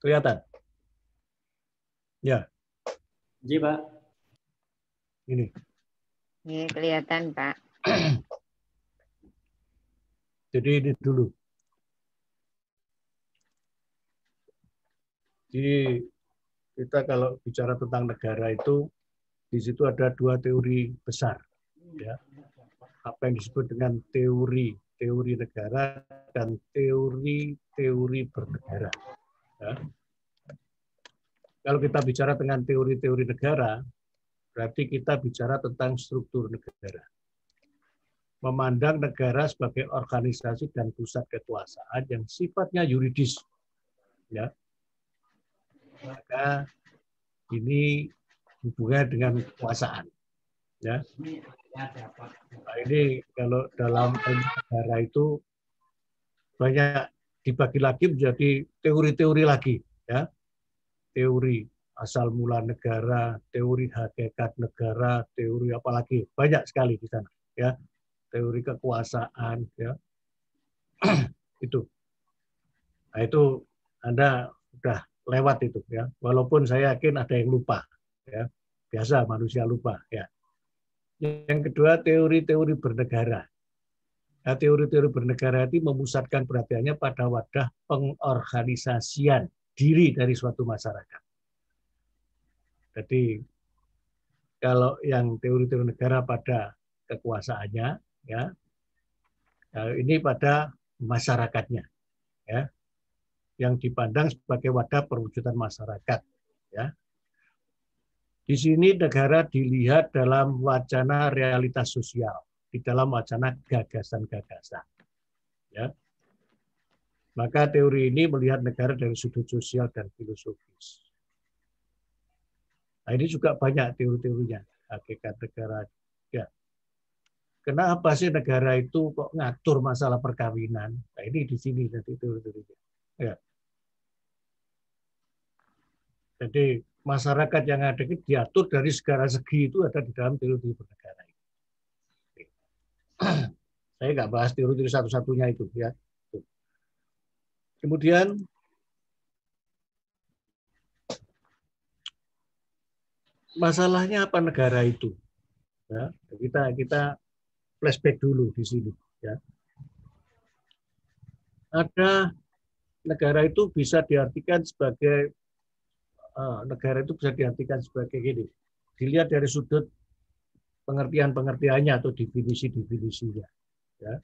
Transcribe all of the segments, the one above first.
Kelihatan? Ya. Ji, Pak. Ini. Ini kelihatan, Pak. Jadi ini dulu. Jadi kita kalau bicara tentang negara itu, di situ ada dua teori besar. Ya. Apa yang disebut dengan teori negara dan teori bernegara. Ya. Kalau kita bicara dengan teori negara, berarti kita bicara tentang struktur negara. Memandang negara sebagai organisasi dan pusat kekuasaan yang sifatnya yuridis. Ya. Maka ini hubungannya dengan kekuasaan. Ya. Nah, ini kalau dalam negara itu banyak dibagi lagi menjadi teori-teori lagi. Ya. Teori asal mula negara, teori hakikat negara, teori apalagi banyak sekali di sana. Ya. Teori kekuasaan. Ya. Itu. Nah, itu Anda sudah lewat itu ya. Walaupun saya yakin ada yang lupa ya. Biasa manusia lupa ya. Yang kedua teori-teori bernegara. Nah, teori-teori bernegara itu memusatkan perhatiannya pada wadah pengorganisasian diri dari suatu masyarakat. Jadi kalau yang teori-teori negara pada kekuasaannya ya. Ini pada masyarakatnya ya. Yang dipandang sebagai wadah perwujudan masyarakat. Ya. Di sini negara dilihat dalam wacana realitas sosial, di dalam wacana gagasan-gagasan. Ya. Maka teori ini melihat negara dari sudut sosial dan filosofis. Nah, ini juga banyak teori-teorinya, hakikat negara. Ya. Kenapa sih negara itu kok ngatur masalah perkawinan? Nah, ini di sini nanti teori-teorinya. Ya. Jadi masyarakat yang ada itu diatur dari segala segi itu ada di dalam teori bernegara. Saya nggak bahas teori satu-satunya itu ya. Kemudian masalahnya apa negara itu? Ya, kita flashback dulu di sini. Ya. Ada negara itu bisa diartikan sebagai gini. Dilihat dari sudut pengertian-pengertiannya atau definisi-definisinya. Ya.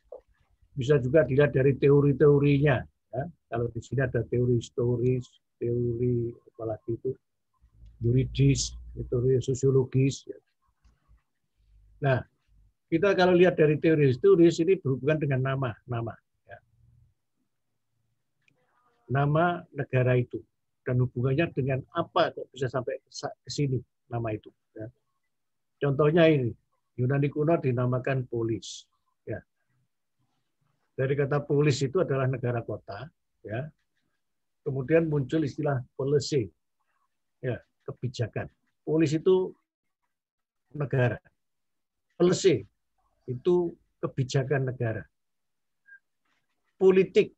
Bisa juga dilihat dari teori-teorinya. Ya. Kalau di sini ada teori historis, teori apalagi itu yuridis, teori sosiologis. Ya. Nah, kita kalau lihat dari teori historis ini berhubungan dengan nama. Ya. Nama negara itu dan hubungannya dengan apa kok bisa sampai ke sini nama itu. Ya. Contohnya ini, Yunani kuno dinamakan polis. Ya. Dari kata polis itu adalah negara kota. Ya. Kemudian muncul istilah policy, ya, kebijakan. Polis itu negara. Policy itu kebijakan negara. Politik,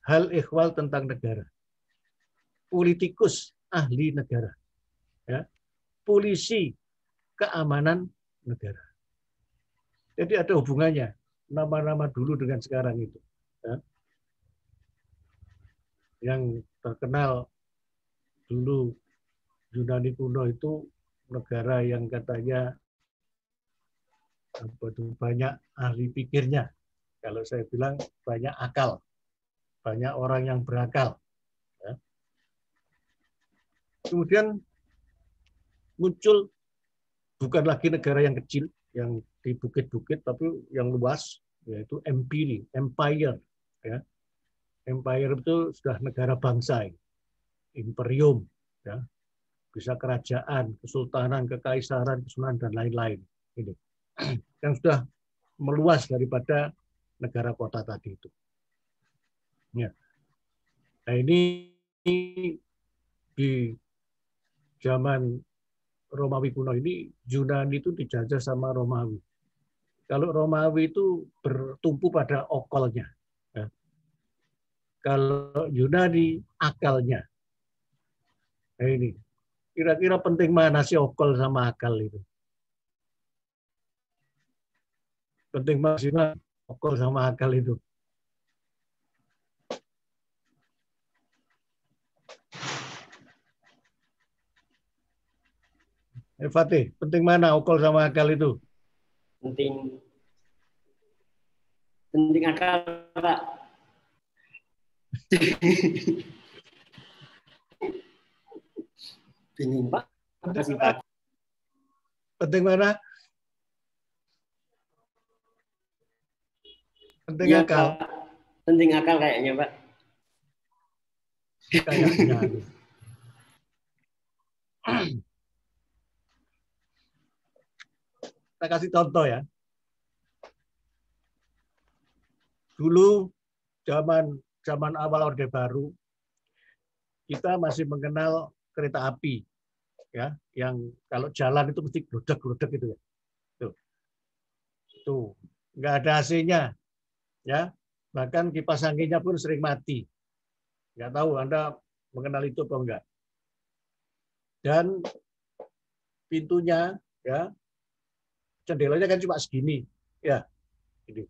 hal ehwal tentang negara. Politikus, ahli negara. Ya. Polisi, keamanan negara. Jadi ada hubungannya nama-nama dulu dengan sekarang itu. Ya. Yang terkenal dulu Yunani kuno itu negara yang katanya banyak ahli pikirnya. Kalau saya bilang banyak akal, banyak orang yang berakal. Ya. Kemudian muncul bukan lagi negara yang kecil, yang di bukit-bukit, tapi yang luas, yaitu empire. Ya. Empire itu sudah negara bangsa, imperium, ya. Bisa kerajaan, kesultanan, kekaisaran, kesultanan, dan lain-lain. Ini yang sudah meluas daripada negara kota tadi itu. Ya. Nah, ini di zaman Romawi kuno ini Yunani itu dijajah sama Romawi. Kalau Romawi itu bertumpu pada okolnya. Ya. Kalau Yunani akalnya. Nah, ini kira-kira penting mana sih okol sama akal itu? Penting mana sih okol sama akal itu? Fatih, penting mana okol sama akal itu? Penting. Penting akal, Pak. Bingung, Pak. Makasih, Pak. Penting mana? Penting Ya, akal. Pak. Penting akal kayaknya, Pak. Kayaknya. Kita kasih contoh ya. Dulu zaman awal Orde Baru, kita masih mengenal kereta api, ya, yang kalau jalan itu mesti gludek-gludek itu ya. Tuh, nggak ada AC-nya, ya. Bahkan kipas anginnya pun sering mati. Nggak tahu Anda mengenal itu atau enggak. Dan pintunya, ya, jendelanya kan cuma segini, ya, ini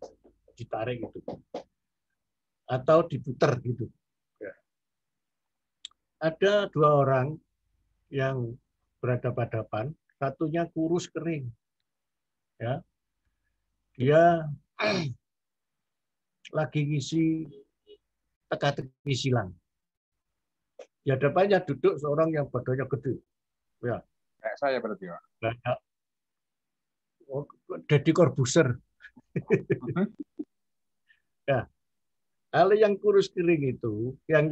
ditarik gitu, atau diputer gitu. Ya. Ada dua orang yang berhadapan-hadapan, satunya kurus kering, ya, dia lagi ngisi teka-teki silang. Di hadapannya duduk seorang yang badannya gede, ya. Kayak saya berarti, Pak. Banyak. Oh, Deddy Corbuzier. Ya, kalau yang kurus kering itu, yang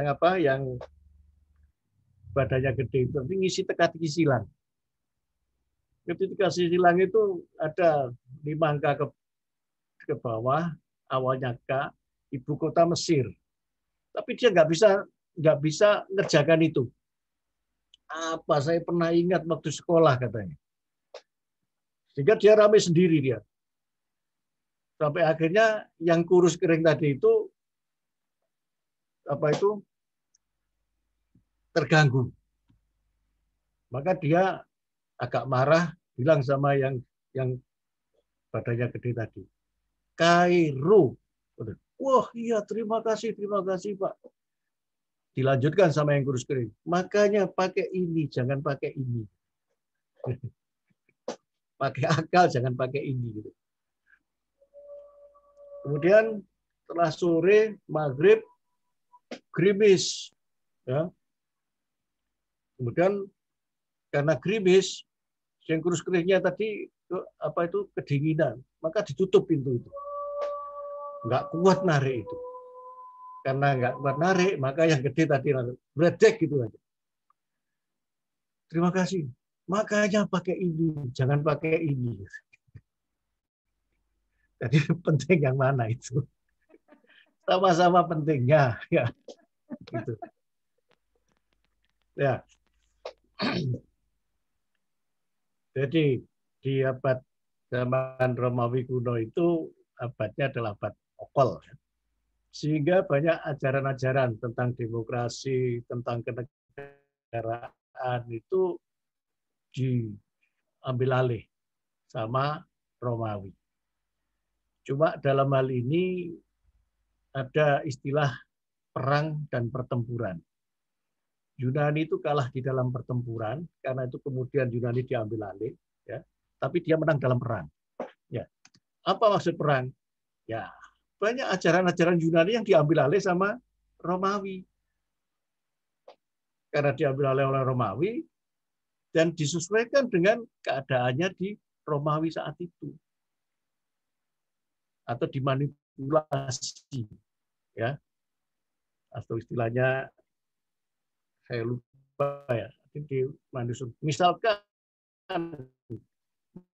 apa, yang badannya gede itu ngisi teka-teki silang. Ketika silang itu ada 5 angka ke bawah, awalnya K, ibu kota Mesir. Tapi dia nggak bisa ngerjakan itu. Apa saya pernah ingat waktu sekolah katanya. Sehingga dia rame sendiri dia. Sampai akhirnya yang kurus kering tadi itu terganggu. Maka dia agak marah, bilang sama yang badannya gede tadi, Kairo. Wah, iya, terima kasih Pak. Dilanjutkan sama yang kurus kering. Makanya pakai ini, jangan pakai ini. Pakai akal, jangan pakai ini. Kemudian setelah sore, maghrib, gerimis. Ya. Kemudian karena gerimis, yang kurus keringnya tadi kedinginan, maka ditutup pintu itu. Nggak kuat narik itu. Karena nggak kuat narik, maka yang gede tadi bledek gitu aja. Terima kasih. Makanya pakai ini, jangan pakai ini. Jadi penting yang mana itu? Sama-sama pentingnya, ya. Gitu. Ya. Jadi di abad zaman Romawi kuno itu abadnya adalah abad okol. Sehingga banyak ajaran-ajaran tentang demokrasi, tentang kenegaraan itu diambil alih sama Romawi. Cuma dalam hal ini ada istilah perang dan pertempuran. Yunani itu kalah di dalam pertempuran, karena itu kemudian Yunani diambil alih, ya. Tapi dia menang dalam perang. Ya. Apa maksud perang? Ya, banyak ajaran-ajaran Yunani yang diambil alih sama Romawi. Karena diambil alih oleh Romawi dan disesuaikan dengan keadaannya di Romawi saat itu. Atau dimanipulasi, ya. Atau istilahnya saya lupa ya. Misalkan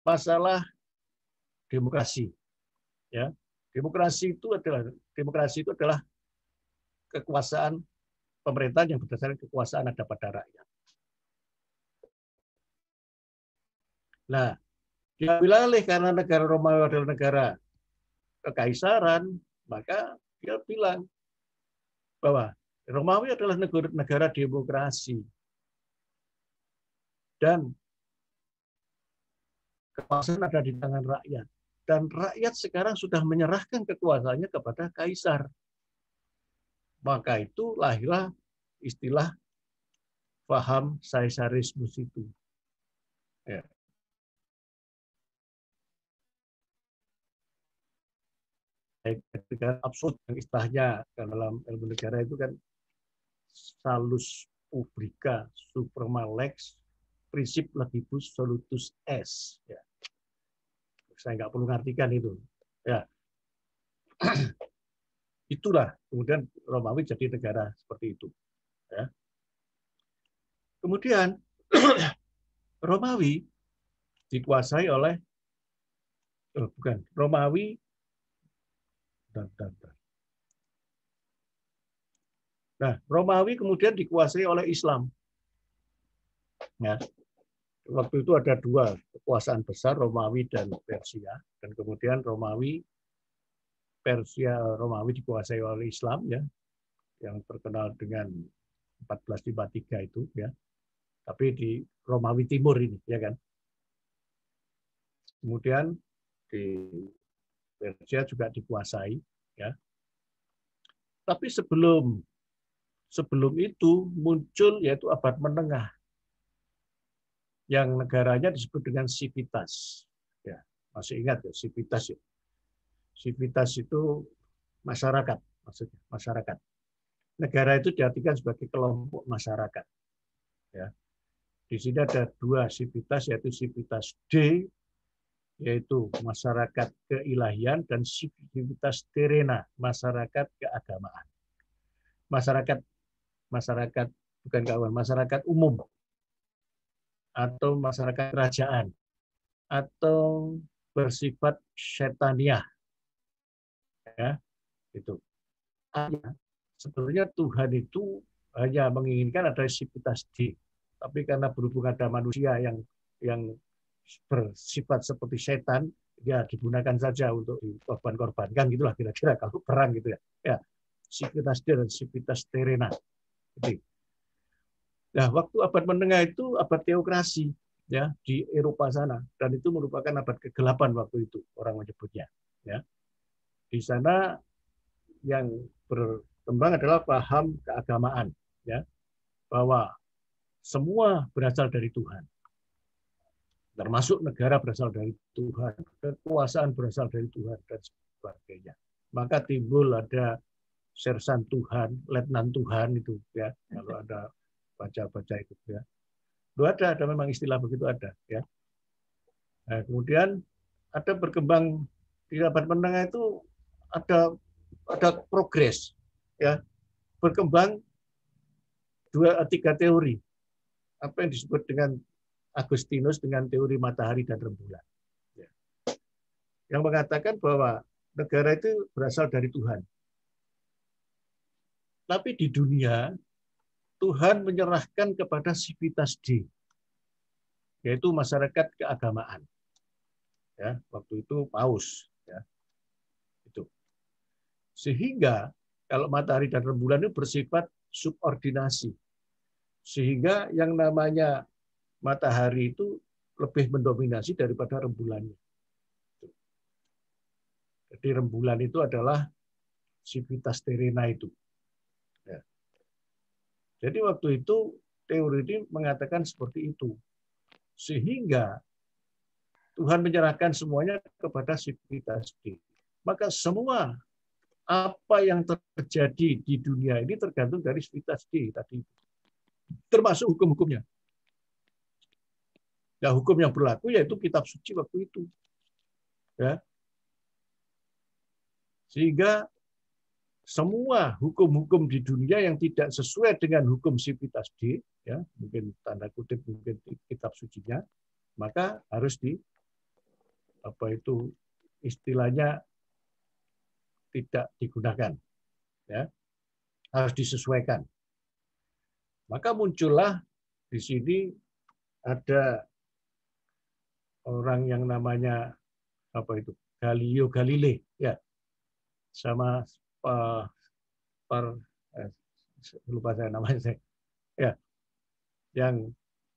masalah demokrasi, ya. Demokrasi itu adalah kekuasaan pemerintahan yang berdasarkan kekuasaan ada pada rakyat. Nah, diambil alih karena negara Romawi adalah negara kekaisaran, maka dia bilang bahwa Romawi adalah negara demokrasi dan kekuasaan ada di tangan rakyat. Dan rakyat sekarang sudah menyerahkan kekuasaannya kepada kaisar. Maka itu lahirlah istilah paham kaisarisme itu. Ya. Absurd istilahnya dalam ilmu negara itu kan salus publica suprema lex prinsip legibus solutus est. Ya. Saya nggak perlu ngartikan itu. Ya. Itulah kemudian Romawi jadi negara seperti itu. Ya. Kemudian Romawi dikuasai oleh Romawi Nah, Romawi kemudian dikuasai oleh Islam. Ya. Waktu itu ada dua kekuasaan besar, Romawi dan Persia, dan kemudian Romawi dikuasai oleh Islam, ya, yang terkenal dengan 1453 itu, ya. Tapi di Romawi Timur ini, ya kan. Kemudian di Persia juga dikuasai, ya. Tapi sebelum itu muncul yaitu abad menengah yang negaranya disebut dengan Civitas. Ya, masih ingat ya Civitas ya. Civitas itu masyarakat, maksudnya masyarakat. Negara itu diartikan sebagai kelompok masyarakat. Ya. Di sini ada dua Civitas, yaitu Civitas D, yaitu masyarakat keilahian, dan Civitas Terrena, masyarakat keagamaan. Masyarakat bukan kawan, masyarakat umum atau masyarakat kerajaan atau bersifat syetaniah, ya itu. Sebenarnya Tuhan itu hanya menginginkan ada Civitas D, tapi karena berhubung ada manusia yang bersifat seperti setan, ya digunakan saja untuk dikorban-korbankan, gitulah kira-kira kalau perang gitu ya. Ya, Civitas D dan Civitas Terrena. Jadi, nah, waktu abad menengah itu abad teokrasi, ya, di Eropa sana, dan itu merupakan abad kegelapan waktu itu orang menyebutnya, ya. Di sana yang berkembang adalah paham keagamaan, ya, bahwa semua berasal dari Tuhan, termasuk negara berasal dari Tuhan, kekuasaan berasal dari Tuhan, dan sebagainya. Maka timbul ada sersan Tuhan, letnan Tuhan itu, ya, kalau ada baca-baca itu, ya. Ada memang istilah begitu ada, ya. Nah, kemudian ada berkembang di abad menengah itu ada progres, ya, berkembang tiga teori, apa yang disebut dengan Agustinus dengan teori matahari dan rembulan, ya, yang mengatakan bahwa negara itu berasal dari Tuhan. Tapi di dunia Tuhan menyerahkan kepada Civitas D, yaitu masyarakat keagamaan. Ya, waktu itu Paus, ya. Itu. Sehingga kalau matahari dan rembulan itu bersifat subordinasi. Sehingga yang namanya matahari itu lebih mendominasi daripada rembulannya. Jadi rembulan itu adalah Civitas Terrena itu. Ya. Jadi waktu itu teori ini mengatakan seperti itu. Sehingga Tuhan menyerahkan semuanya kepada Civitas D. Maka semua apa yang terjadi di dunia ini tergantung dari Civitas D tadi. Termasuk hukum-hukumnya. Ya, hukum yang berlaku yaitu kitab suci waktu itu. Ya. Sehingga semua hukum-hukum di dunia yang tidak sesuai dengan hukum Civitas D, ya, mungkin tanda kutip mungkin kitab sucinya, maka harus istilahnya tidak digunakan, ya, harus disesuaikan. Maka muncullah di sini ada orang yang namanya apa itu Galileo Galilei ya, sama lupa saya namanya saya, ya, yang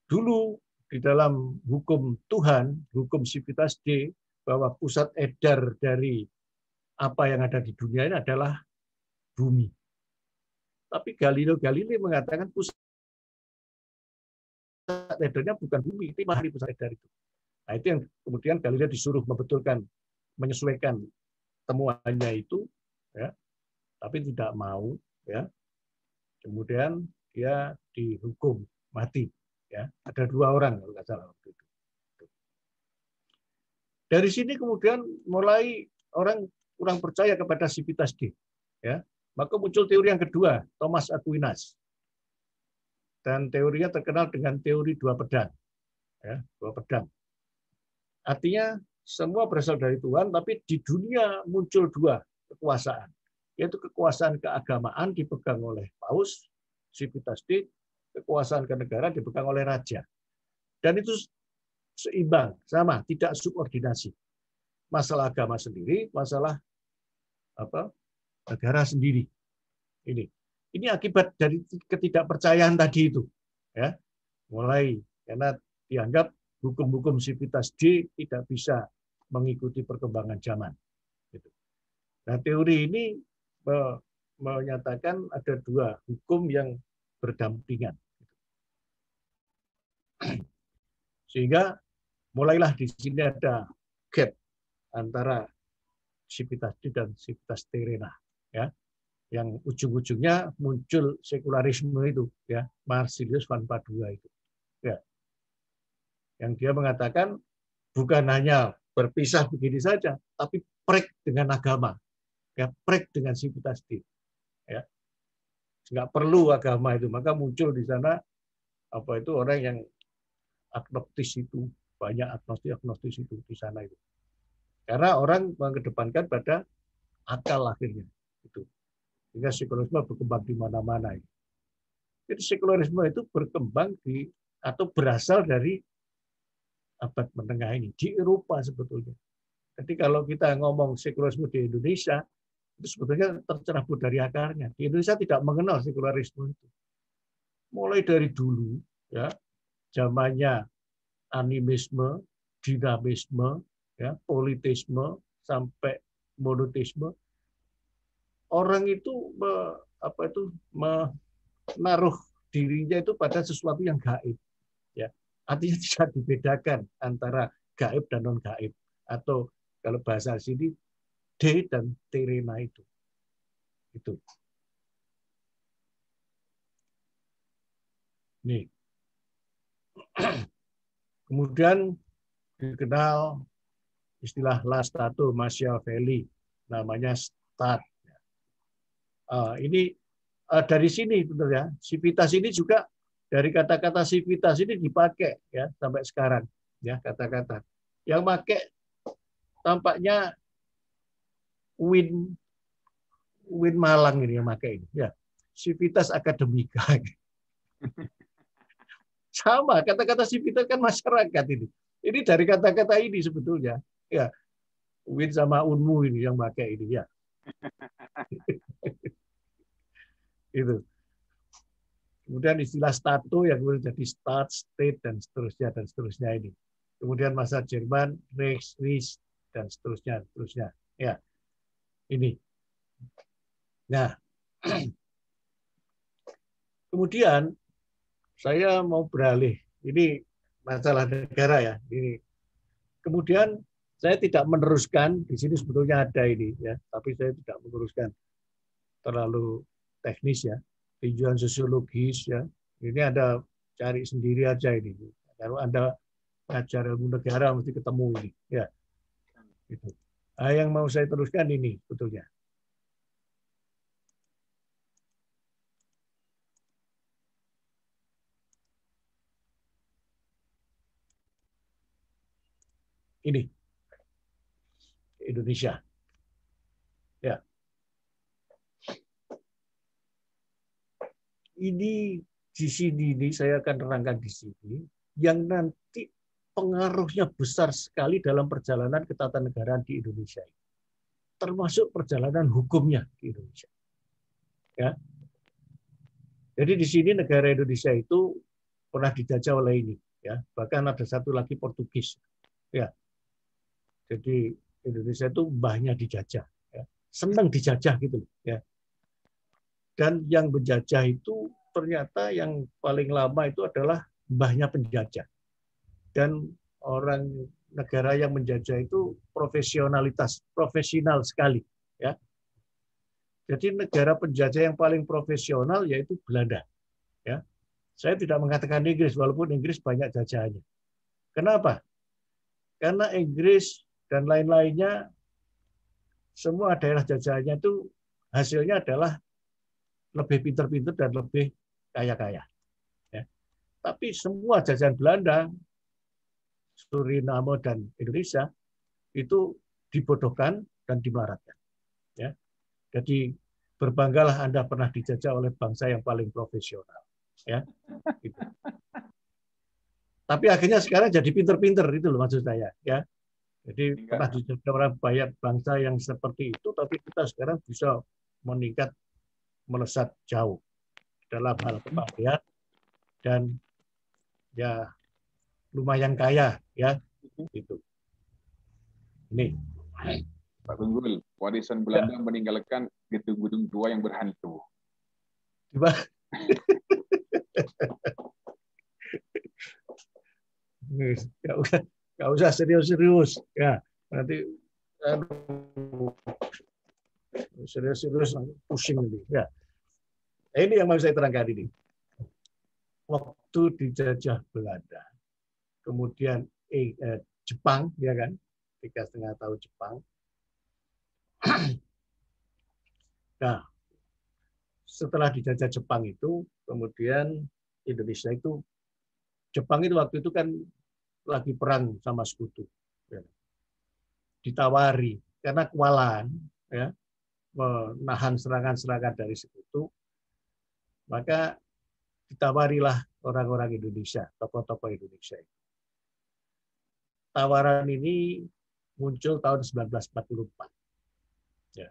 dulu di dalam hukum Tuhan, hukum Civitas Dei, bahwa pusat edar dari apa yang ada di dunia ini adalah bumi. Tapi Galileo Galilei mengatakan pusat edarnya bukan bumi, itu matahari pusat edar itu. Nah, itu yang kemudian Galileo disuruh membetulkan, menyesuaikan temuannya itu, ya, tapi tidak mau, ya. Kemudian dia dihukum mati, ya. Ada 2 orang kalau nggak salah waktu itu. Dari sini kemudian mulai orang kurang percaya kepada Civitas Dei, ya. Maka muncul teori yang kedua, Thomas Aquinas. Dan teorinya terkenal dengan teori 2 pedang, ya, 2 pedang. Artinya semua berasal dari Tuhan, tapi di dunia muncul 2 kekuasaan, yaitu kekuasaan keagamaan dipegang oleh Paus, Civitas Dei, kekuasaan kenegaraan dipegang oleh raja. Dan itu seimbang, sama, tidak subordinasi. Masalah agama sendiri, masalah negara sendiri. Ini akibat dari ketidakpercayaan tadi itu, ya. Mulai karena dianggap hukum-hukum Civitas Dei tidak bisa mengikuti perkembangan zaman. Nah, teori ini menyatakan ada 2 hukum yang berdampingan. Sehingga mulailah di sini ada gap antara Civitas Dei dan Civitas Terrena, ya, yang ujung-ujungnya muncul sekularisme itu, ya, Marsilius van Padua itu, ya, yang dia mengatakan bukan hanya berpisah begini saja, tapi prek dengan agama, ya, prek dengan Civitas Dei, ya, nggak perlu agama itu, maka muncul di sana apa itu orang yang agnostis itu, banyak agnostis itu di sana itu. Karena orang mengedepankan pada akal akhirnya itu. Sehingga sekularisme berkembang di mana-mana. Jadi sekularisme itu berkembang atau berasal dari abad menengah ini di Eropa sebetulnya. Jadi kalau kita ngomong sekularisme di Indonesia, itu sebetulnya tercerabut dari akarnya. Di Indonesia tidak mengenal sekularisme itu. Mulai dari dulu, ya, zamannya animisme, dinamisme, ya, politisme sampai monoteisme, orang itu menaruh dirinya itu pada sesuatu yang gaib, ya. Artinya tidak dibedakan antara gaib dan non gaib, atau kalau bahasa sini Dei dan Terrena itu. Nih. Kemudian dikenal istilah La Stato Machiavelli, namanya stat. Ini dari sini benar ya. Civitas ini juga dari kata-kata civitas ini dipakai ya sampai sekarang, ya, kata-kata. Yang pakai tampaknya Win Malang ini yang pakai ini, ya. Civitas Academica. Sama, kata-kata civitas kan masyarakat ini. Ini dari kata-kata ini sebetulnya. Ya, Win sama Unmu ini yang pakai ini, ya. Itu. Kemudian istilah stato yang kemudian jadi stat, state, dan seterusnya ini. Kemudian masa Jerman, Reich, dan seterusnya. Ya, ini. Nah, kemudian saya mau beralih. Ini masalah negara ya. Ini. Kemudian saya tidak meneruskan, di sini sebetulnya ada ini, ya, tapi saya tidak meneruskan terlalu teknis ya, tinjauan sosiologis ya. Ini Anda cari sendiri aja ini. Kalau Anda belajar ilmu negara mesti ketemu ini, ya. Gitu. Nah, yang mau saya teruskan ini sebetulnya. Ini Indonesia. Ya. Ini di sini ini saya akan terangkan di sini yang nanti pengaruhnya besar sekali dalam perjalanan ketatanegaraan di Indonesia, termasuk perjalanan hukumnya di Indonesia. Ya. Jadi di sini negara Indonesia itu pernah dijajah oleh ini, ya. Bahkan ada satu lagi Portugis, ya. Jadi Indonesia itu mbahnya dijajah, ya. Senang dijajah gitu, ya. Dan yang menjajah itu ternyata yang paling lama itu adalah mbahnya penjajah. Dan orang negara yang menjajah itu profesional sekali, ya. Jadi negara penjajah yang paling profesional yaitu Belanda, ya. Saya tidak mengatakan Inggris walaupun Inggris banyak jajahannya. Kenapa? Karena Inggris dan lain-lainnya semua daerah jajahannya itu hasilnya adalah lebih pintar-pintar dan lebih kaya-kaya. Ya. Tapi semua jajahan Belanda, Suriname dan Indonesia itu dibodohkan dan dimelaratkan. Ya. Jadi berbanggalah Anda pernah dijajah oleh bangsa yang paling profesional. Ya. Gitu. Tapi akhirnya sekarang jadi pinter-pinter itu loh maksud saya. Ya. Jadi pernah dijajah oleh banyak bangsa yang seperti itu, tapi kita sekarang bisa meningkat melesat jauh dalam hal kepandaian dan ya lumayan kaya ya itu. Ini Pak Tunggul, warisan Belanda meninggalkan gedung-gedung tua yang berhantu. Nggak usah serius-serius ya, nanti serius-serius pusing ini ya. Nah, ini yang mau saya terangkan ini. Waktu dijajah Belanda, kemudian Jepang, ya kan, 3,5 tahun Jepang. Nah, setelah dijajah Jepang itu, kemudian Indonesia itu, Jepang itu waktu itu kan lagi perang sama sekutu, ya. Ditawari karena kewalahan, ya, menahan serangan-serangan dari sekutu, maka ditawarilah orang-orang Indonesia, tokoh-tokoh Indonesia. Tawaran ini muncul tahun 1944. Ya.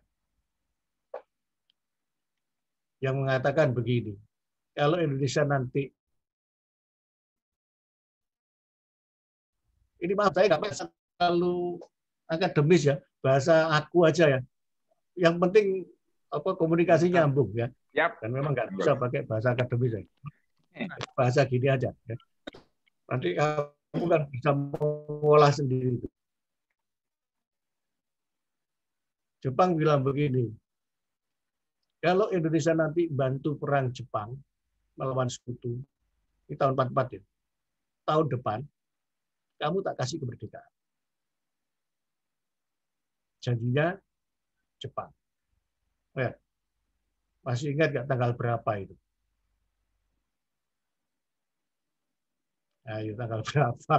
Yang mengatakan begini, kalau Indonesia nanti, ini maaf saya nggak terlalu akademis ya, bahasa aku aja ya. Yang penting apa komunikasi nyambung ya. Yap. Dan memang nggak bisa pakai bahasa akademis ya. Bahasa gini aja. Ya. Nanti kamu kan bisa mengolah sendiri. Jepang bilang begini, kalau Indonesia nanti bantu perang Jepang melawan sekutu, ini tahun 44 ya, tahun depan kamu tak kasih kemerdekaan. Janjinya Jepang. Ya. Masih ingat nggak tanggal berapa itu? Ayo tanggal berapa?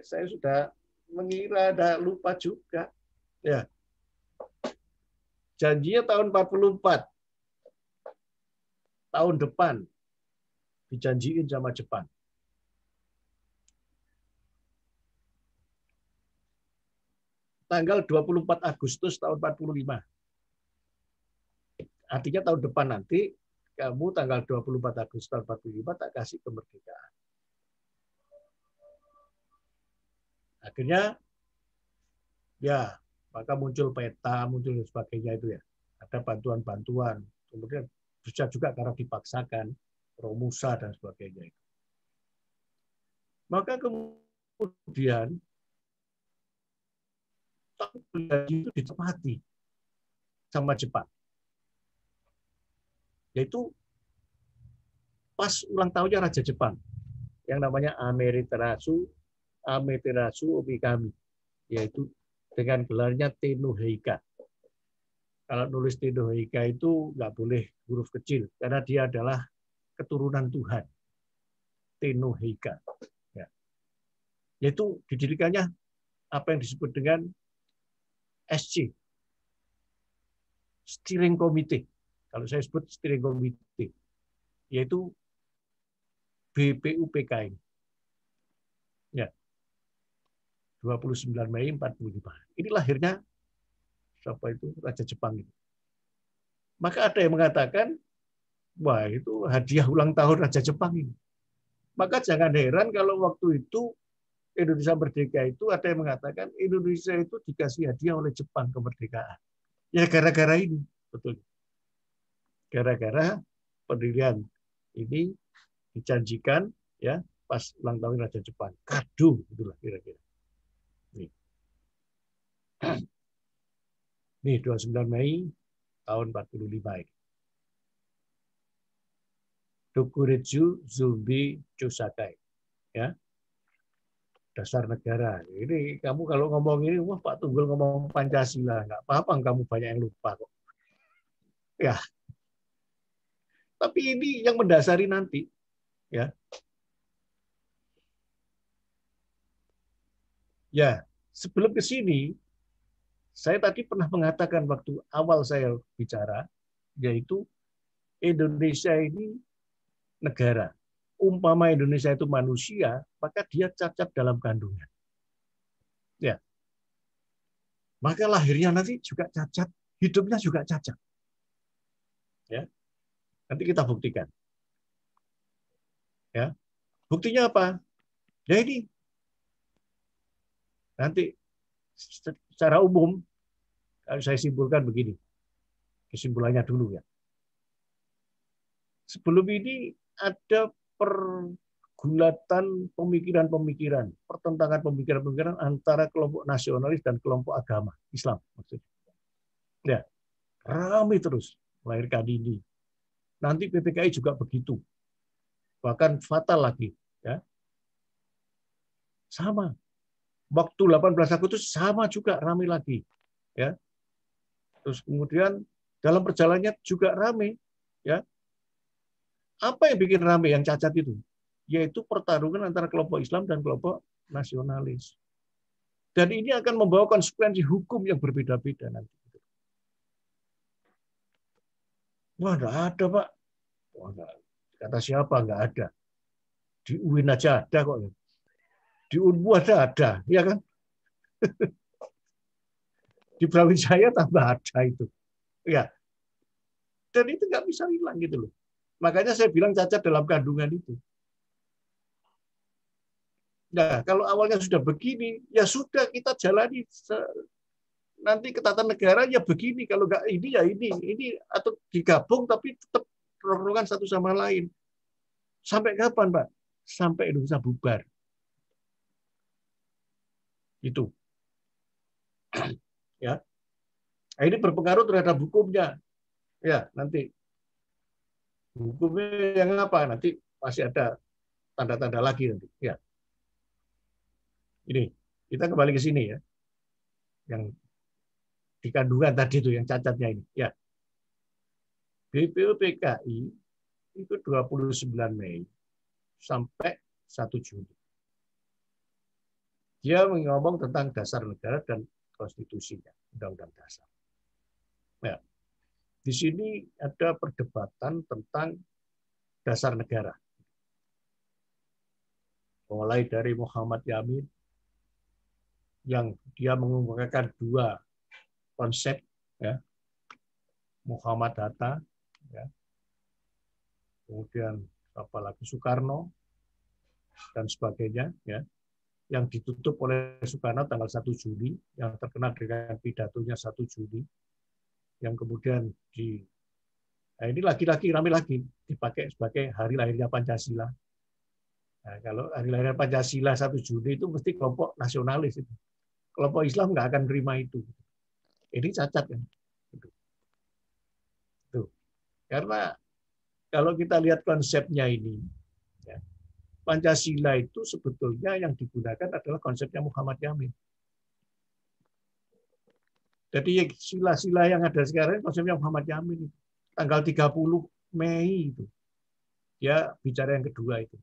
Saya sudah mengira, ada lupa juga. Ya. Janjinya tahun 44. Tahun depan dijanjiin sama Jepang. Tanggal 24 Agustus tahun 45. Artinya tahun depan nanti kamu tanggal 24 Agustus tahun 45 tak kasih kemerdekaan. Akhirnya ya, maka muncul peta, muncul sebagainya itu ya. Ada bantuan-bantuan, kemudian bisa juga karena dipaksakan, Romusa dan sebagainya. Maka kemudian itu ditepati sama Jepang. Yaitu pas ulang tahunnya Raja Jepang, yang namanya Amaterasu Omikami, yaitu dengan gelarnya Tennoheika. Kalau nulis Tennoheika itu nggak boleh huruf kecil, karena dia adalah keturunan Tuhan. Tennoheika. Ya. Yaitu didirikannya apa yang disebut dengan SC. steering committee. Kalau saya sebut steering committee, yaitu BPUPK ini. Ya. 29 Mei 45. Ini lahirnya siapa itu? Raja Jepang itu. Maka ada yang mengatakan, wah itu hadiah ulang tahun Raja Jepang ini. Maka jangan heran kalau waktu itu Indonesia merdeka itu ada yang mengatakan Indonesia itu dikasih hadiah oleh Jepang kemerdekaan. Ya gara-gara ini, betul. Gara-gara pendirian ini dijanjikan ya pas ulang tahun Raja Jepang. Kado itulah kira-kira. Nih 29 Mei tahun 45 ini. Dokureju Zumbi Chusakai. Ya. Dasar negara. Ini kamu kalau ngomong ini, wah Pak Tunggul ngomong Pancasila, nggak apa-apa, kamu banyak yang lupa kok. Ya. Tapi ini yang mendasari nanti, ya. Ya, sebelum ke sini, saya tadi pernah mengatakan waktu awal saya bicara, yaitu Indonesia ini negara. Umpama Indonesia itu manusia, maka dia cacat dalam kandungan. Ya. Maka lahirnya nanti juga cacat, hidupnya juga cacat. Ya. Nanti kita buktikan. Ya. Buktinya apa? Ya ini. Nanti secara umum saya simpulkan begini. Kesimpulannya dulu ya. Sebelum ini ada pergulatan pemikiran-pemikiran, pertentangan pemikiran-pemikiran antara kelompok nasionalis dan kelompok agama Islam maksudnya. Ya, ramai terus melahirkan ini. Nanti PPKI juga begitu. Bahkan fatal lagi, ya. Sama. Waktu 18 Agustus sama juga ramai lagi, ya. Terus kemudian dalam perjalanannya juga ramai, ya. Apa yang bikin ramai yang cacat itu? Yaitu pertarungan antara kelompok Islam dan kelompok nasionalis. Dan ini akan membawa konsekuensi hukum yang berbeda-beda nanti. Wah, enggak ada, Pak. Wah, enggak. Kata siapa? Enggak ada. Di UIN aja ada kok. Di UNBU ada, ya kan? Di Brawijaya tambah ada itu. Ya. Dan itu nggak bisa hilang gitu loh. Makanya saya bilang cacat dalam kandungan itu. Nah, kalau awalnya sudah begini, ya sudah kita jalani. Nanti ketatanegaraan ya begini, kalau nggak ini ya ini atau digabung tapi tetap rongrongan satu sama lain. Sampai kapan, Pak? Sampai Indonesia bubar. Itu. Ya. Nah, ini berpengaruh terhadap hukumnya. Ya, nanti hukumnya yang apa? Nanti masih ada tanda-tanda lagi nanti. Ya. Ini kita kembali ke sini ya. Yang di kandungan tadi itu yang cacatnya ini. Ya. BPUPKI itu 29 Mei sampai 1 Juni. Dia ngomong tentang dasar negara dan konstitusinya, undang-undang dasar. Ya. Di sini ada perdebatan tentang dasar negara. Mulai dari Muhammad Yamin yang dia mengungkapkan dua konsep, ya, Muhammad Hatta, ya, kemudian apalagi Soekarno dan sebagainya, ya, yang ditutup oleh Soekarno tanggal 1 Juli, yang terkenal dengan pidatonya 1 Juli, yang kemudian nah ini lagi-lagi ramai lagi dipakai sebagai hari lahirnya Pancasila. Nah, kalau hari lahirnya Pancasila 1 Juni itu mesti kelompok nasionalis itu. Kelompok Islam nggak akan terima itu. Ini cacat kan. Tuh. Karena kalau kita lihat konsepnya ini, ya, Pancasila itu sebetulnya yang digunakan adalah konsepnya Muhammad Yamin. Jadi sila-sila yang ada sekarang konsepnya Muhammad Yamin itu. Tanggal 30 Mei itu. Dia bicara yang kedua itu.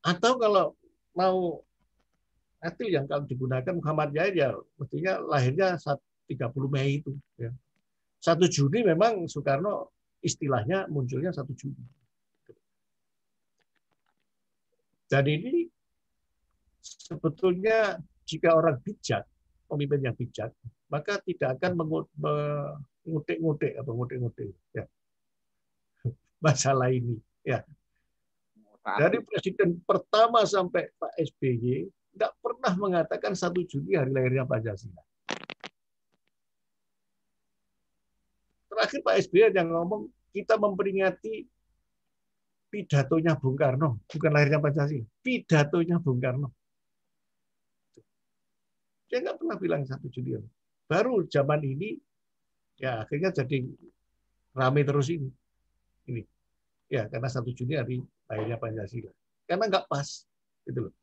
Atau kalau mau nanti yang kalau digunakan Muhammad Yamin ya mestinya lahirnya 30 Mei itu. Ya. 1 Juni memang Soekarno istilahnya munculnya 1 Juni. Dan ini sebetulnya jika orang bijak, pemimpin yang bijak, maka tidak akan mengutik-ngutik atau ngutik-ngutik ya, masalah ini. Ya. Dari presiden pertama sampai Pak SBY tidak pernah mengatakan 1 Juni hari lahirnya Pancasila. Terakhir Pak SBY yang ngomong kita memperingati pidatonya Bung Karno, bukan lahirnya Pancasila. Pidatonya Bung Karno. Dia nggak pernah bilang 1 Juni. Baru zaman ini, ya akhirnya jadi rame terus ini. Ya, karena 1 Juni hari lahirnya Pancasila. Karena nggak pas, gitu loh.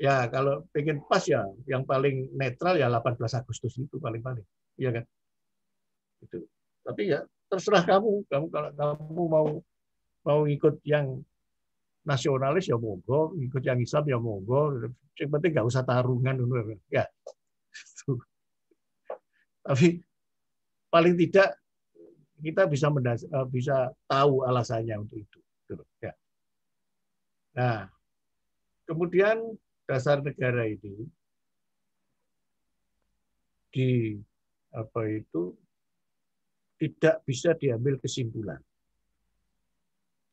Ya kalau pengen pas ya, yang paling netral ya 18 Agustus itu paling-paling, iya kan? Gitu. Tapi ya terserah kamu kalau kamu mau ikut yang nasionalis ya monggo, ikut yang Islam ya monggo. Yang penting nggak usah tarungan dulu ya. Tapi paling tidak kita bisa tahu alasannya untuk itu. Ya. Nah, kemudian dasar negara ini tidak bisa diambil kesimpulan.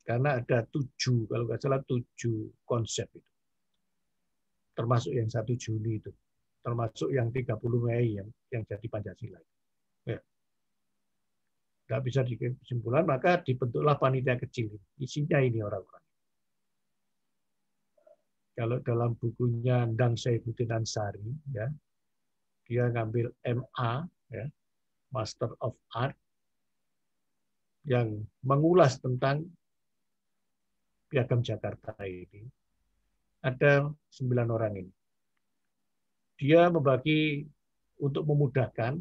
Karena ada 7, kalau nggak salah 7 konsep itu. Termasuk yang 1 Juni itu. Termasuk yang 30 Mei yang jadi Pancasila. Ya. Nggak bisa diambil kesimpulan, maka dibentuklah panitia kecil. Isinya ini orang-orang. Kalau dalam bukunya Ndang Saifuddin Ansari, ya, dia ngambil MA, ya, Master of Art, yang mengulas tentang Piagam Jakarta ini. Ada 9 orang ini. Dia membagi untuk memudahkan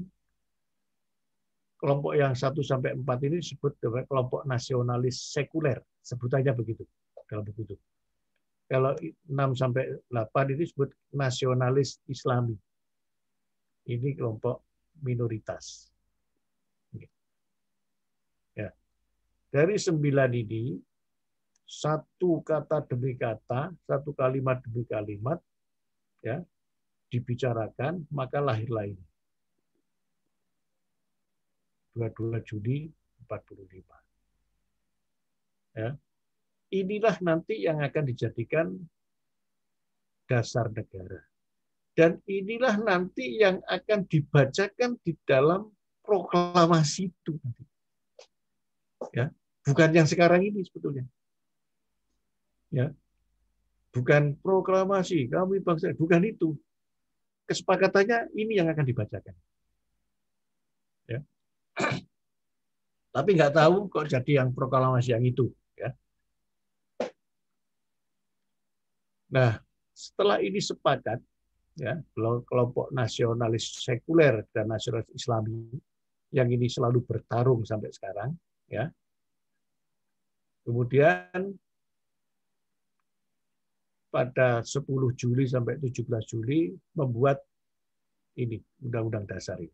kelompok yang 1 sampai 4 ini disebut kelompok nasionalis sekuler, sebutannya begitu dalam buku itu. Kalau 6 sampai 8 ini disebut nasionalis Islami. Ini kelompok minoritas. Ya. Dari 9 ini, satu kata demi kata, satu kalimat demi kalimat, ya, dibicarakan, maka lahirlah ini. 22 Juni 45. Ya. Inilah nanti yang akan dijadikan dasar negara. Dan inilah nanti yang akan dibacakan di dalam proklamasi itu. Ya. Bukan yang sekarang ini sebetulnya. Ya, bukan proklamasi kami bangsa, bukan itu. Kesepakatannya ini yang akan dibacakan. Ya. Tapi nggak tahu kok jadi yang proklamasi yang itu. Ya. Nah, setelah ini sepakat, ya, kelompok nasionalis sekuler dan nasionalis Islami yang ini selalu bertarung sampai sekarang, ya. Kemudian pada 10 Juli sampai 17 Juli membuat ini Undang-Undang Dasar ini.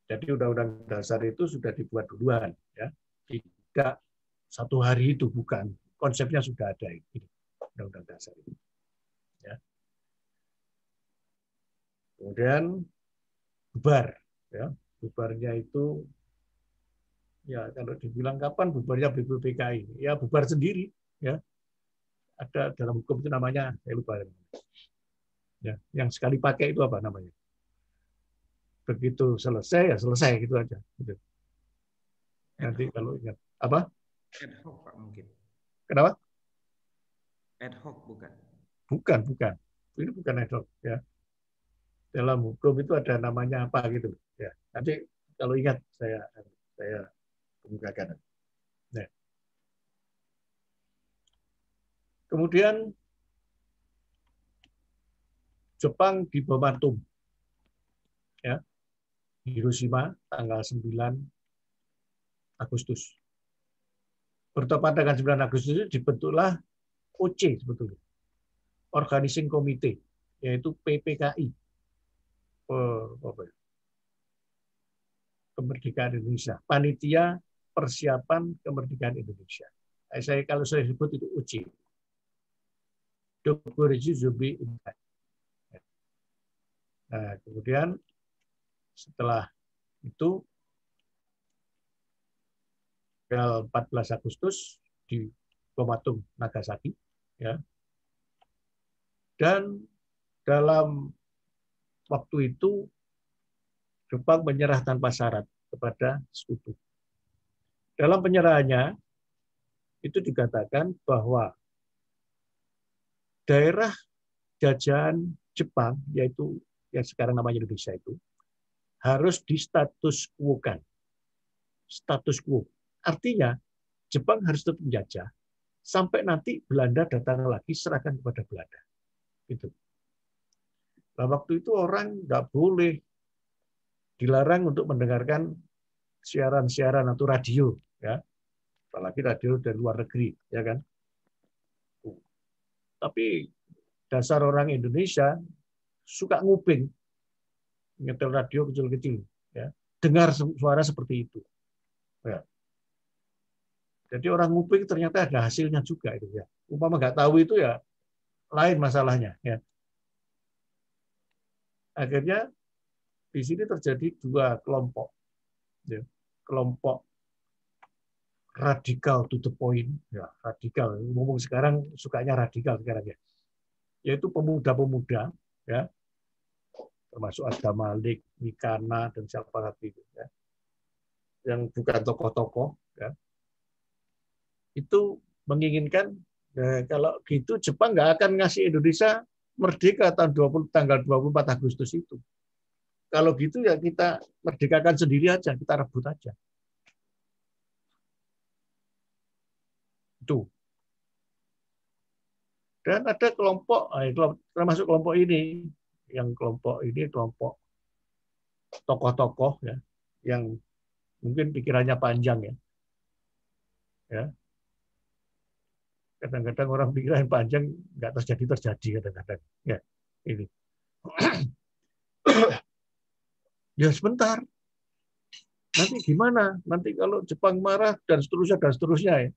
Jadi Undang-Undang Dasar itu sudah dibuat duluan, ya. Tidak 1 hari itu, bukan. Konsepnya sudah ada ini Undang-Undang Dasar ini. Ya. Kemudian bubar, ya. Bubarnya itu ya kalau dibilang kapan bubarnya BPPKI, ya bubar sendiri, ya. Ada dalam hukum itu namanya, saya lupa. Ya, yang sekali pakai itu apa namanya? Begitu selesai ya selesai gitu aja. Gitu. Nanti kalau ingat apa? Ad hoc Pak mungkin. Kenapa? Ad hoc bukan? Bukan. Ini bukan ad hoc, ya. Dalam hukum itu ada namanya apa gitu, ya. Nanti kalau ingat saya kemukakan. Nah. Kemudian Jepang dibom atom. Ya. Hiroshima tanggal 9 Agustus. Bertepatan dengan 9 Agustus itu dibentuklah OC sebetulnya. Organizing Committee, yaitu PPKI, Kemerdekaan Indonesia, Panitia Persiapan Kemerdekaan Indonesia. Kalau saya sebut itu UCI. Dokumentasi Zubi. Nah, kemudian setelah itu tanggal 14 Agustus di Komatung, Nagasaki, ya. Dan dalam waktu itu Jepang menyerah tanpa syarat kepada sekutu. Dalam penyerahannya itu dikatakan bahwa daerah jajahan Jepang, yaitu yang sekarang namanya Indonesia itu, harus distatus quo-kan. Status quo. Artinya, Jepang harus tetap menjajah sampai nanti Belanda datang lagi serahkan kepada Belanda. Gitu. Nah, waktu itu orang nggak boleh, dilarang untuk mendengarkan siaran-siaran atau radio, ya, apalagi radio dari luar negeri, ya kan. Tapi dasar orang Indonesia suka nguping, nyetel radio kecil-kecil, ya, dengar suara seperti itu. Ya. Jadi orang nguping ternyata ada hasilnya juga itu, ya. Umpama nggak tahu itu ya lain masalahnya, ya. Akhirnya di sini terjadi dua kelompok, ya. Kelompok radikal to the point, ya, radikal. Ngomong sekarang sukanya radikal sekarang, ya. Yaitu pemuda-pemuda, ya, termasuk Ada Malik, Mikana, dan siapa lagi itu, ya, yang bukan tokoh-tokoh, ya, itu menginginkan, kalau gitu Jepang nggak akan ngasih Indonesia merdeka tanggal 24 Agustus itu. Kalau gitu ya kita merdekakan sendiri aja, kita rebut aja. Itu. Dan ada kelompok, termasuk kelompok ini, yang kelompok ini kelompok tokoh-tokoh, ya, yang mungkin pikirannya panjang, ya. Ya. Kadang-kadang orang pikiran panjang nggak terjadi kadang-kadang. Ya, ini. Ya sebentar. Nanti gimana? Nanti kalau Jepang marah dan seterusnya ya.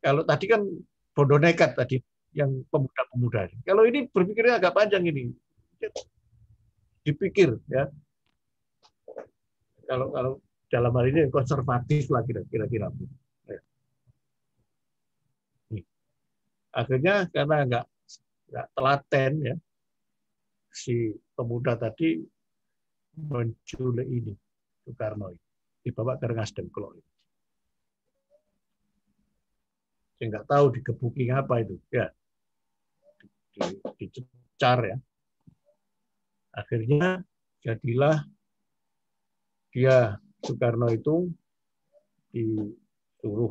Kalau tadi kan bodoh nekat tadi yang pemuda-pemuda. Kalau ini berpikirnya agak panjang ini. Dipikir, ya. Kalau dalam hal ini konservatif lah kira-kira. Ya. Akhirnya karena nggak telaten, ya, si pemuda tadi menculik ini Soekarno, dibawa ke Rengas Dengklok. Saya nggak tahu digebuki apa itu, ya, dicecar, ya. Akhirnya jadilah dia Soekarno itu disuruh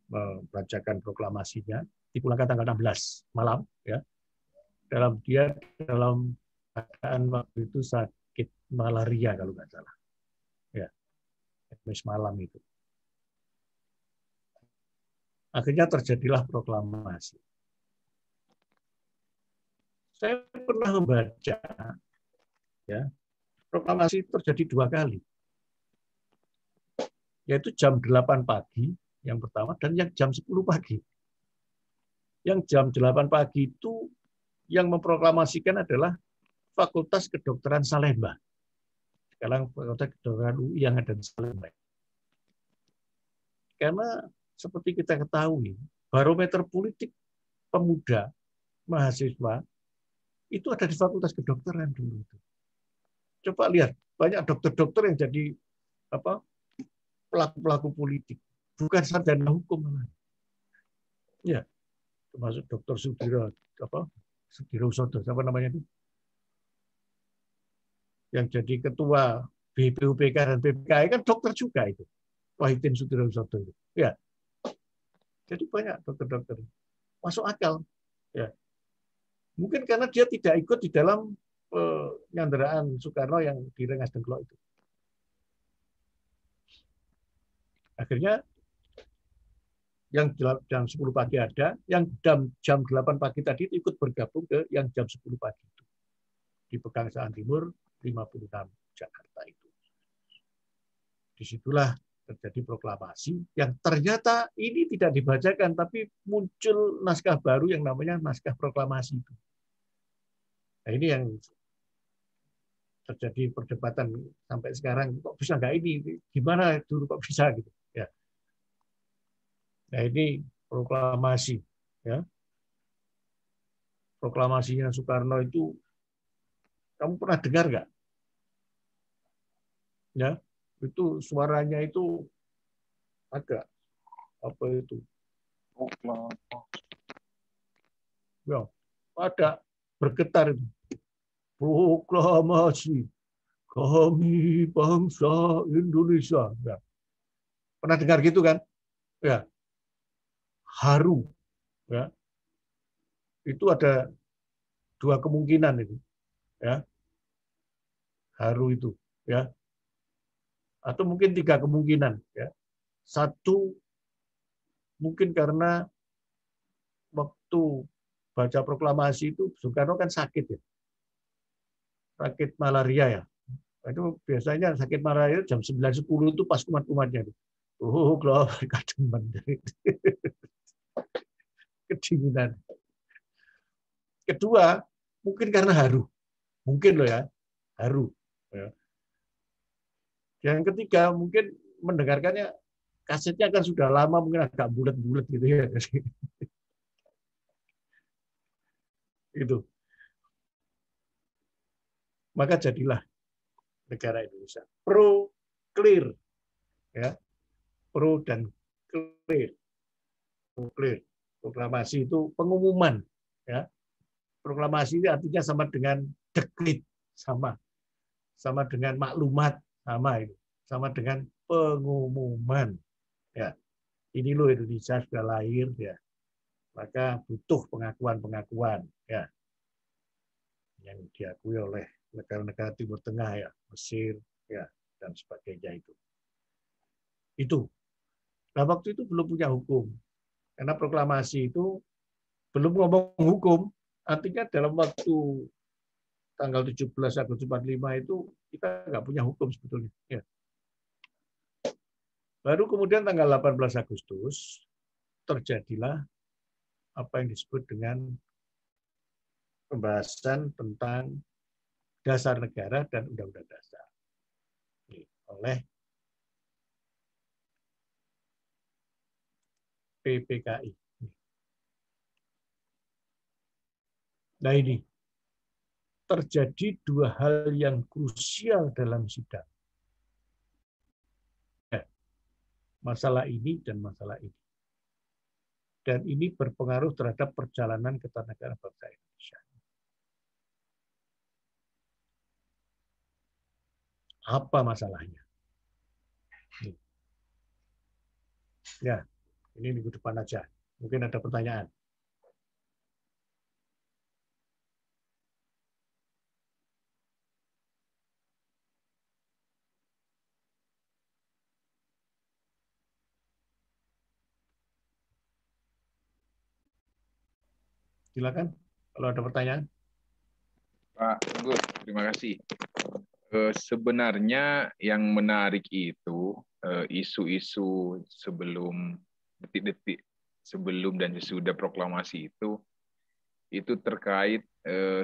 membacakan proklamasinya, dipulangkan tanggal 16 malam, ya. Dalam keadaan waktu itu sakit malaria kalau nggak salah, ya, Kamis malam itu. Akhirnya terjadilah proklamasi. Saya pernah membaca, ya, proklamasi terjadi 2 kali, yaitu jam 8 pagi yang pertama dan yang jam 10 pagi. Yang jam 8 pagi itu yang memproklamasikan adalah Fakultas Kedokteran Salemba. Sekarang Fakultas Kedokteran UI yang ada di Salemba. Karena seperti kita ketahui, barometer politik pemuda, mahasiswa, itu ada di Fakultas Kedokteran dulu. Coba lihat, banyak dokter-dokter yang jadi pelaku-pelaku politik, bukan sarjana hukum. Ya, termasuk Dr. Sudiro Usodo, apa namanya itu? Yang jadi ketua BPUPK dan BPKI kan dokter juga itu. Wahidin Sudiro Usodo itu. Ya. Jadi banyak dokter-dokter. Masuk akal. Ya. Mungkin karena dia tidak ikut di dalam penyanderaan Soekarno yang di Rengas Dengklok itu. Akhirnya yang jam 10 pagi ada, yang jam 8 pagi tadi itu ikut bergabung ke yang jam 10 pagi itu. Di Pegangsaan Timur 56 Jakarta itu. Disitulah terjadi proklamasi yang ternyata ini tidak dibacakan, tapi muncul naskah baru yang namanya naskah proklamasi itu. Nah, ini yang terjadi perdebatan sampai sekarang, kok bisa nggak ini? Gimana dulu kok bisa gitu? Ya. Nah, ini proklamasi, ya. Proklamasinya Soekarno itu, kamu pernah dengar nggak? Ya, itu suaranya itu agak apa itu? Ya, ada bergetar itu. Proklamasi kami bangsa Indonesia. Ya. Pernah dengar gitu kan? Ya, haru. Ya, itu ada dua kemungkinan itu. Ya, haru itu. Ya, atau mungkin tiga kemungkinan. Ya, satu mungkin karena waktu baca proklamasi itu Soekarno kan sakit ya, sakit malaria ya. Itu biasanya sakit malaria jam 9.10 itu pas kumat-kumatnya. Oh, kalau kademen kedinginan. Kedua, mungkin karena haru. Mungkin loh ya, haru. Yang ketiga, mungkin mendengarkannya kasetnya kan sudah lama, mungkin agak bulat-bulat gitu ya. Itu. Maka jadilah negara Indonesia. Pro, clear. Ya. Pro dan clear. Pro, clear. Proklamasi itu pengumuman. Ya. Proklamasi itu artinya sama dengan dekrit. Sama dengan maklumat. Sama dengan pengumuman. Ya. Ini loh Indonesia sudah lahir. Ya. Maka butuh pengakuan-pengakuan. Ya. Yang diakui oleh negara-negara Timur Tengah ya, Mesir ya, dan sebagainya itu. Nah, waktu itu belum punya hukum. Karena proklamasi itu belum ngomong hukum, artinya dalam waktu tanggal 17 Agustus 45 itu kita nggak punya hukum sebetulnya. Ya. Baru kemudian tanggal 18 Agustus terjadilah apa yang disebut dengan pembahasan tentang dasar negara dan undang-undang dasar oleh PPKI. Nah ini, terjadi dua hal yang krusial dalam sidang. Masalah ini dan masalah ini. Dan ini berpengaruh terhadap perjalanan ketatanegaraan bangsa Indonesia. Apa masalahnya? Ya, ini minggu depan aja. Mungkin ada pertanyaan. Silakan kalau ada pertanyaan. Pak Gus, terima kasih. Sebenarnya yang menarik itu isu-isu sebelum detik-detik sebelum dan sesudah proklamasi itu terkait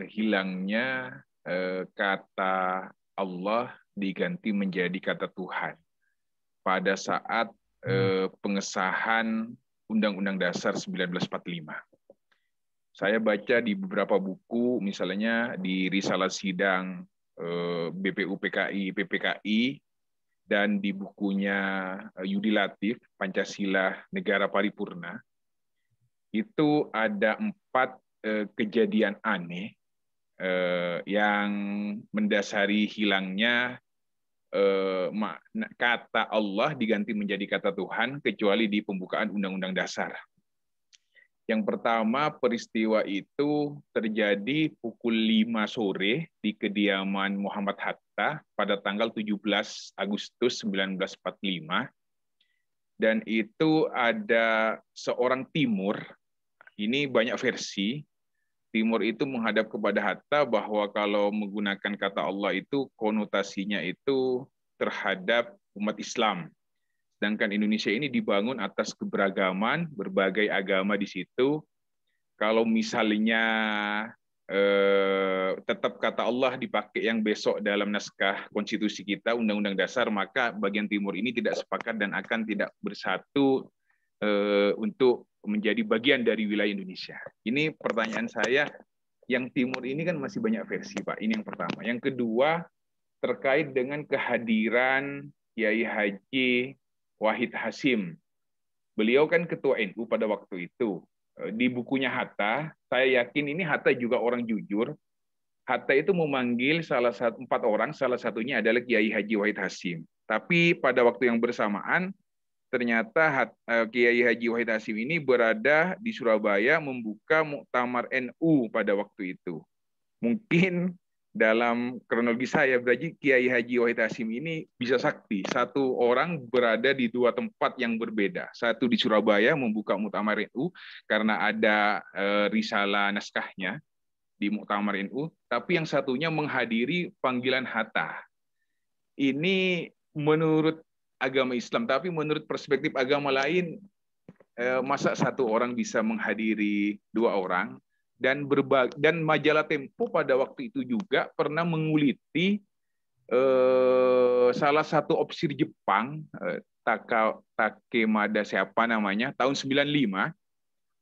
hilangnya kata Allah diganti menjadi kata Tuhan pada saat pengesahan Undang-Undang Dasar 1945. Saya baca di beberapa buku, misalnya di Risalah Sidang BPU PKI, PPKI, dan di bukunya Yudi Latif, Pancasila Negara Paripurna, itu ada 4 kejadian aneh yang mendasari hilangnya kata Allah diganti menjadi kata Tuhan, kecuali di pembukaan Undang-Undang Dasar. Yang pertama, peristiwa itu terjadi pukul 5 sore di kediaman Muhammad Hatta pada tanggal 17 Agustus 1945. dan itu ada seorang Timur, ini banyak versi. Timur itu menghadap kepada Hatta bahwa kalau menggunakan kata Allah itu konotasinya itu terhadap umat Islam. Sedangkan Indonesia ini dibangun atas keberagaman, berbagai agama di situ. Kalau misalnya tetap kata Allah dipakai yang besok dalam naskah konstitusi kita, Undang-Undang Dasar, maka bagian Timur ini tidak sepakat dan akan tidak bersatu untuk menjadi bagian dari wilayah Indonesia. Ini pertanyaan saya, yang Timur ini kan masih banyak versi, Pak. Ini yang pertama. Yang kedua, terkait dengan kehadiran Kiai Haji Wahid Hasyim. Beliau kan ketua NU pada waktu itu. Di bukunya Hatta, saya yakin ini Hatta juga orang jujur. Hatta itu memanggil empat orang, salah satunya adalah Kiai Haji Wahid Hasyim. Tapi pada waktu yang bersamaan, ternyata Kiai Haji Wahid Hasyim ini berada di Surabaya membuka muktamar NU pada waktu itu. Mungkin dalam kronologi saya, berarti Kiai Haji Wahid Hasyim ini bisa sakti. Satu orang berada di dua tempat yang berbeda. Satu di Surabaya membuka muktamar NU karena ada risalah naskahnya di muktamar NU, tapi yang satunya menghadiri panggilan Hatta. Ini menurut agama Islam, tapi menurut perspektif agama lain, masa satu orang bisa menghadiri dua orang? Dan majalah Tempo pada waktu itu juga pernah menguliti salah satu opsir Jepang, Takemada siapa namanya, tahun 95.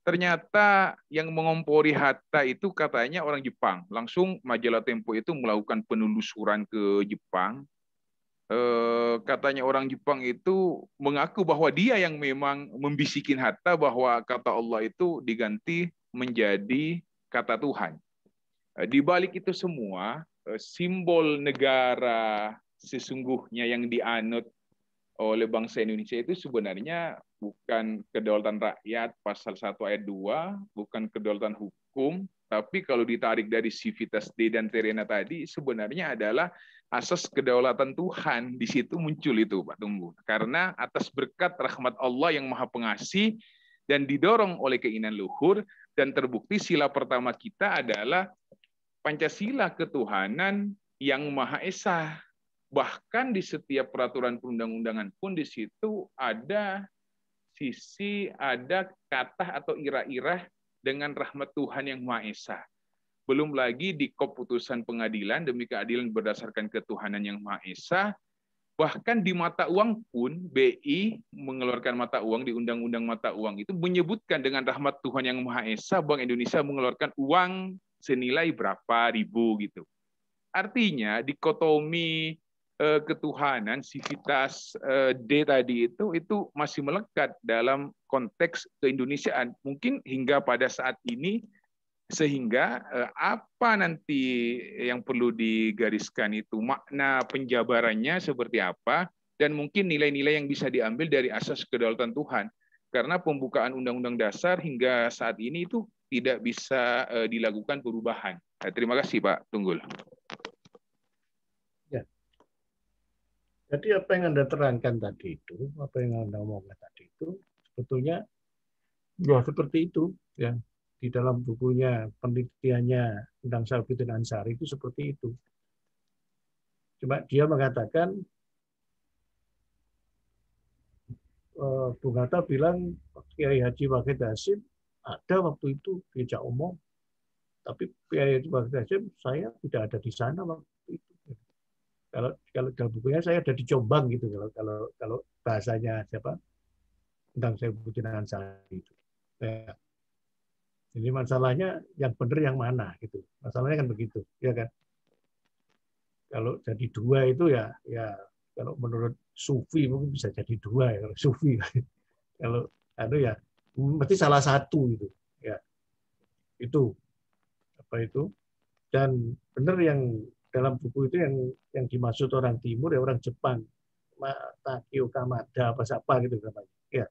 Ternyata yang mengompori Hatta itu katanya orang Jepang. Langsung majalah Tempo itu melakukan penelusuran ke Jepang. Katanya orang Jepang itu mengaku bahwa dia yang memang membisikin Hatta bahwa kata Allah itu diganti menjadi kata Tuhan. Di balik itu semua, simbol negara sesungguhnya yang dianut oleh bangsa Indonesia itu sebenarnya bukan kedaulatan rakyat pasal 1 ayat 2, bukan kedaulatan hukum, tapi kalau ditarik dari Civitas Dei dan Terena tadi, sebenarnya adalah asas kedaulatan Tuhan. Di situ muncul itu, Pak Tunggu. Karena atas berkat rahmat Allah yang Maha Pengasih dan didorong oleh keinginan luhur, dan terbukti sila pertama kita adalah Pancasila ketuhanan yang Maha Esa. Bahkan di setiap peraturan perundang-undangan pun di situ ada kata atau irah-irah dengan rahmat Tuhan yang Maha Esa. Belum lagi di keputusan pengadilan demi keadilan berdasarkan ketuhanan yang Maha Esa. Bahkan di mata uang pun BI mengeluarkan mata uang di Undang-Undang Mata Uang itu menyebutkan dengan rahmat Tuhan yang Maha Esa, Bank Indonesia mengeluarkan uang senilai berapa ribu gitu. Artinya dikotomi ketuhanan, Civitas D tadi itu masih melekat dalam konteks keindonesiaan. Mungkin hingga pada saat ini, sehingga apa nanti yang perlu digariskan itu, makna penjabarannya seperti apa, dan mungkin nilai-nilai yang bisa diambil dari asas kedaulatan Tuhan. Karena pembukaan Undang-Undang Dasar hingga saat ini itu tidak bisa dilakukan perubahan. Terima kasih Pak Tunggul. Ya. Jadi apa yang Anda terangkan tadi itu, apa yang Anda omongkan tadi itu, sebetulnya ya seperti itu, ya. Di dalam bukunya, penelitiannya Undang Salahuddin Ansari itu seperti itu. Cuma dia mengatakan, Bung Hatta bilang Kiai Haji Wahid Hasyim ada waktu itu diajak omong, tapi Kiai Haji Wahid Hasyim saya tidak ada di sana waktu itu. Kalau dalam bukunya saya ada di Jombang gitu, kalau bahasanya siapa, Undang Salahuddin Ansari itu. Ya. Jadi masalahnya yang benar yang mana gitu. Masalahnya kan begitu, ya kan? Kalau jadi dua itu ya kalau menurut Sufi mungkin bisa jadi dua ya kalau Sufi. Kalau ya mesti salah satu itu, ya. Itu apa itu? Dan benar yang dalam buku itu yang dimaksud orang Timur ya orang Jepang, Takio Kamada apa gitu namanya. Ya.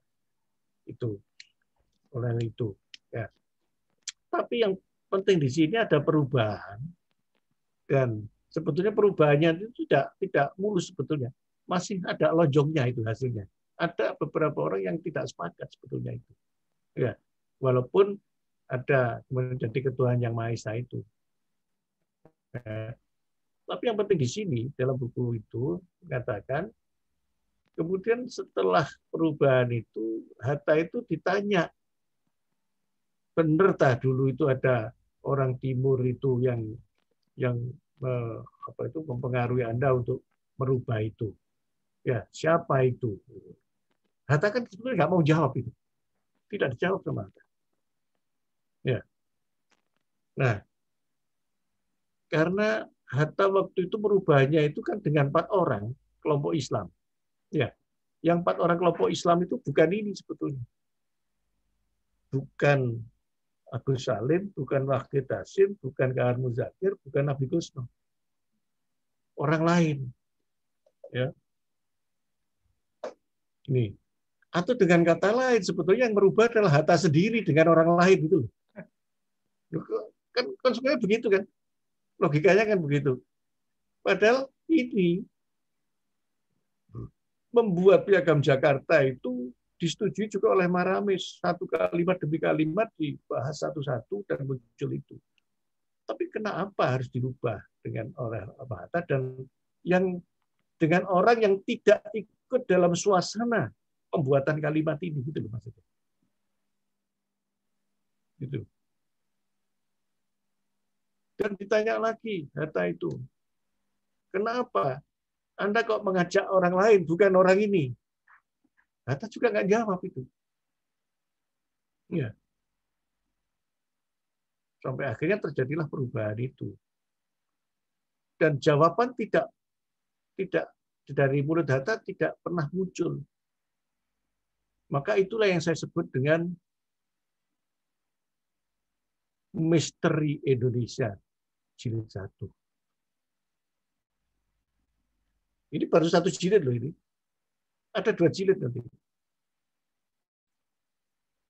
Itu. Oleh itu, ya. Tapi yang penting di sini ada perubahan, dan sebetulnya perubahannya itu tidak mulus sebetulnya, masih ada lonjongnya itu hasilnya, ada beberapa orang yang tidak sepakat sebetulnya itu. Ya, walaupun ada menjadi ketuhanan yang Maha Esa itu. Tapi yang penting di sini dalam buku itu mengatakan, kemudian setelah perubahan itu, Hatta itu ditanya, benar tak dulu itu ada orang Timur itu yang mempengaruhi Anda untuk merubah itu. Ya, siapa itu? Hatta kan sebenarnya nggak mau jawab itu. Tidak dijawab sama Hatta. Ya. Nah, karena Hatta waktu itu merubahnya itu kan dengan 4 orang kelompok Islam. Ya, yang 4 orang kelompok Islam itu bukan ini sebetulnya. Bukan Agus Salim, bukan Wahid Hasim, bukan Kahar Muzakir, bukan Nabi Gusno. Orang lain. Ya. Ini. Atau dengan kata lain, sebetulnya yang merubah adalah Hatta sendiri dengan orang lain gitu loh. Kan sebenarnya begitu kan? Logikanya kan begitu. Padahal ini membuat Piagam Jakarta itu disetujui juga oleh Maramis. Satu kalimat demi kalimat dibahas satu-satu dan muncul itu. Tapi kenapa harus dirubah dengan orang Hatta dan yang dengan orang yang tidak ikut dalam suasana pembuatan kalimat ini, gitu loh maksudnya. Gitu. Dan ditanya lagi Hatta itu, kenapa Anda kok mengajak orang lain, bukan orang ini? Hatta juga nggak jawab itu. Ya. Sampai akhirnya terjadilah perubahan itu. Dan jawaban tidak dari mulut Hatta tidak pernah muncul. Maka itulah yang saya sebut dengan misteri Indonesia jilid 1. Ini baru 1 jilid loh ini. Ada 2 jilid nanti.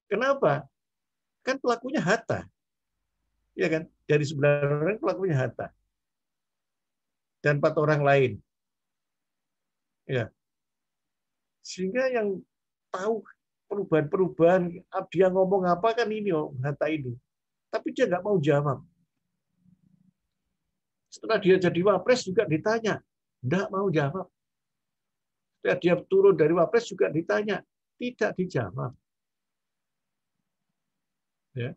Kenapa? Kan pelakunya Hatta. Ya kan? Dari 9 orang pelakunya Hatta. Dan 4 orang lain. Ya. Sehingga yang tahu perubahan-perubahan, dia ngomong apa kan ini, Hatta ini. Tapi dia nggak mau jawab. Setelah dia jadi wapres juga ditanya, nggak mau jawab. Setelah dia turun dari wapres juga ditanya, tidak dijawab. Ya.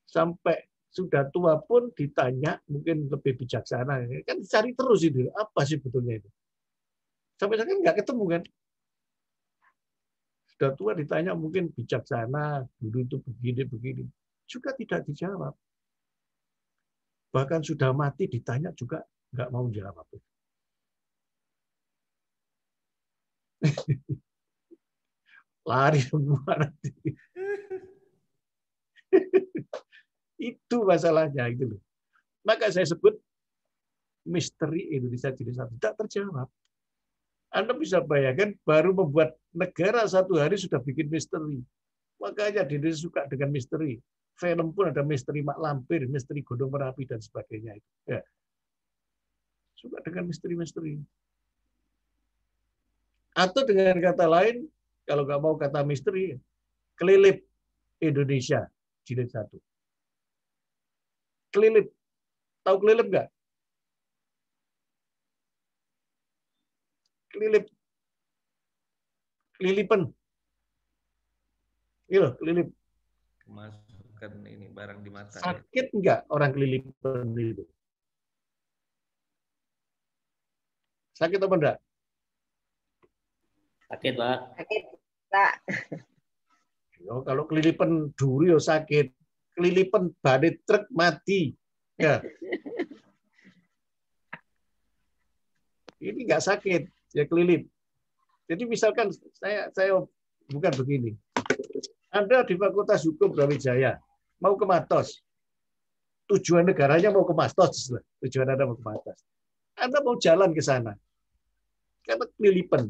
Sampai sudah tua pun ditanya, mungkin lebih bijaksana. Kan cari terus itu, apa sih betulnya itu. Sampai sekarang nggak ketemu kan. Sudah tua ditanya mungkin bijaksana, dulu itu begini-begini. Juga tidak dijawab. Bahkan sudah mati ditanya juga nggak mau jawab. Lari semua nanti. Itu masalahnya itu. Maka saya sebut misteri Indonesia jilid 1 tidak terjawab. Anda bisa bayangkan baru membuat negara 1 hari sudah bikin misteri. Makanya di Indonesia suka dengan misteri. Film pun ada misteri Mak Lampir, misteri Gunung Merapi dan sebagainya itu. Ya. Suka dengan misteri-misteri. Atau dengan kata lain, kalau nggak mau kata misteri, kelilip Indonesia jilid 1. Kelilip. Tahu kelilip nggak? Kelilip. Kelilipan. Ini loh, kelilip. Masukkan ini barang di mata. Sakit nggak orang kelilipan itu? Sakit apa enggak? Sakit, Pak. Sakit, Pak. Yo, kalau kelilipan duri yo sakit. Kelilipan badai truk mati. Ya. Ini nggak sakit, ya kelilip. Jadi misalkan saya bukan begini. Anda di Fakultas Hukum Brawijaya mau ke Matos. Tujuan negaranya mau ke Matos. Tujuan Anda mau ke Matos. Anda mau jalan ke sana. Karena kelilipan.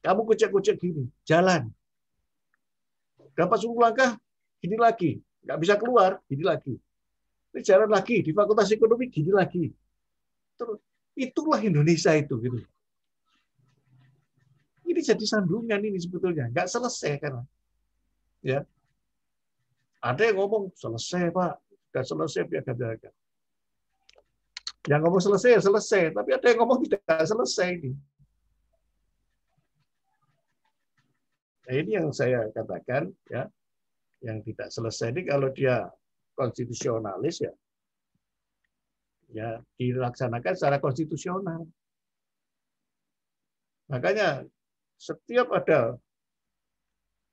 Kamu kucek-kucek gini, jalan. Dapat 10 langkah, gini lagi. Nggak bisa keluar, gini lagi. Ini jalan lagi, di Fakultas Ekonomi, gini lagi. Terus, itulah Indonesia itu. Gitu. jadi sandungan ini sebetulnya, nggak selesai kan? Ya, ada yang ngomong selesai Pak, sudah selesai piagam dagang. Yang ngomong selesai ya selesai, tapi ada yang ngomong tidak selesai ini. Nah, ini yang saya katakan ya, yang tidak selesai ini kalau dia konstitusionalis ya dilaksanakan secara konstitusional. Makanya setiap ada